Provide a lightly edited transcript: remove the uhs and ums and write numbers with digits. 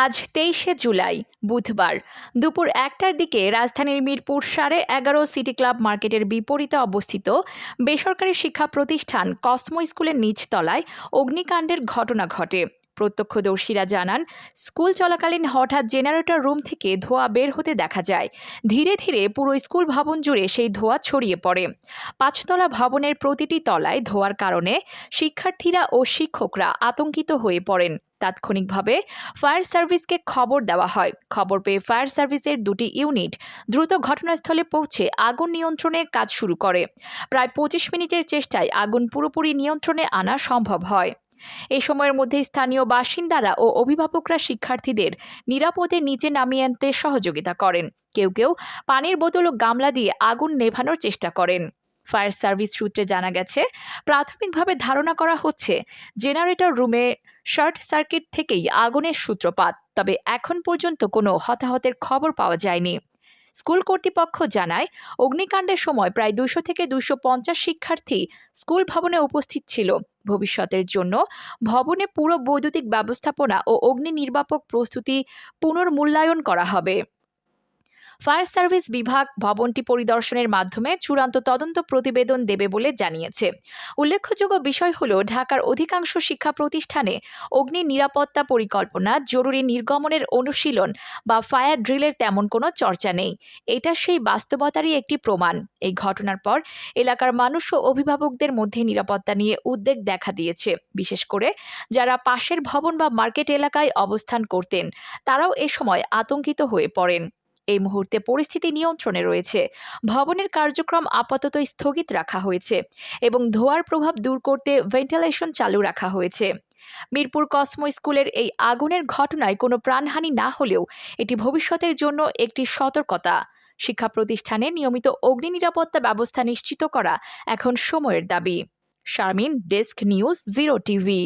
আজ ২৩শে জুলাই বুধবার দুপুর ১টার দিকে রাজধানীর মিরপুর 11.৫ সিটি ক্লাব মার্কেটের বিপরীতে অবস্থিত বেসরকারি শিক্ষা প্রতিষ্ঠান কসমো স্কুলের নিচতলায় অগ্নিকাণ্ডের ঘটনা ঘটে। প্রত্যক্ষদর্শীরা জানান, স্কুল চলাকালীন হঠাৎ জেনারেটর রুম থেকে ধোঁয়া বের হতে দেখা যায়। ধীরে ধীরে পুরো স্কুল ভবন জুড়ে সেই ধোঁয়া ছড়িয়ে পড়ে। ৫তলা ভবনের প্রতিটি তলায় ধোঁয়ার কারণে শিক্ষার্থীরা ও শিক্ষকরা আতঙ্কিত হয়ে পড়েন। তাৎক্ষণিকভাবে ফায়ার সার্ভিসকে খবর দেওয়া হয়। খবর পেয়ে ফায়ার সার্ভিসের 2টি ইউনিট দ্রুত ঘটনাস্থলে পৌঁছে আগুন নিয়ন্ত্রণের কাজ শুরু করে। প্রায় 25 মিনিটের চেষ্টায় আগুন পুরোপুরি নিয়ন্ত্রণে আনা সম্ভব হয়। এই সময়ের মধ্যে স্থানীয় বাসিন্দারা ও অভিভাবকরা শিক্ষার্থীদের নিরাপদে নিচে নামিয়ে আনতে সহযোগিতা করেন। কেউ কেউ পানির বোতল ও গামলা দিয়ে আগুন নেভানোর চেষ্টা করেন। ফায়ার সার্ভিস সূত্রে জানা গেছে, প্রাথমিকভাবে ধারণা করা হচ্ছে জেনারেটর রুমে শর্ট সার্কিট থেকেই আগুনের সূত্রপাত। তবে এখন পর্যন্ত কোনো হতাহতের খবর পাওয়া যায়নি। স্কুল কর্তৃপক্ষ জানায়, অগ্নিকাণ্ডের সময় প্রায় 200 থেকে 250 শিক্ষার্থী স্কুল ভবনে উপস্থিত ছিল। ভবিষ্যতের জন্য ভবনে পুরো বৈদ্যুতিক ব্যবস্থাপনা ও অগ্নি নির্বাপক প্রস্তুতি পুনর্মূল্যায়ন করা হবে। ফায়ার সার্ভিস বিভাগ ভবনটি পরিদর্শনের মাধ্যমে চূড়ান্ত তদন্ত প্রতিবেদন দেবে বলে জানিয়েছে। উল্লেখযোগ্য বিষয় হল, ঢাকার অধিকাংশ শিক্ষা প্রতিষ্ঠানে অগ্নি নিরাপত্তা পরিকল্পনা, জরুরি নির্গমনের অনুশীলন বা ফায়ার ড্রিলের তেমন কোনো চর্চা নেই। এটা সেই বাস্তবতারই একটি প্রমাণ। এই ঘটনার পর এলাকার মানুষ ও অভিভাবকদের মধ্যে নিরাপত্তা নিয়ে উদ্বেগ দেখা দিয়েছে। বিশেষ করে যারা পাশের ভবন বা মার্কেট এলাকায় অবস্থান করতেন, তারাও এ সময় আতঙ্কিত হয়ে পড়েন। এই মুহূর্তে পরিস্থিতি নিয়ন্ত্রণে রয়েছে। ভবনের কার্যক্রম আপাতত স্থগিত রাখা হয়েছে এবং ধোঁয়ার প্রভাব দূর করতে ভেন্টিলেশন চালু রাখা হয়েছে। মিরপুর কসমো স্কুলের এই আগুনের ঘটনায় কোনো প্রাণহানি না হলেও এটি ভবিষ্যতের জন্য একটি সতর্কতা। শিক্ষা প্রতিষ্ঠানে নিয়মিত অগ্নি নিরাপত্তা ব্যবস্থা নিশ্চিত করা এখন সময়ের দাবি। Sharmin, desk news, 0 TV.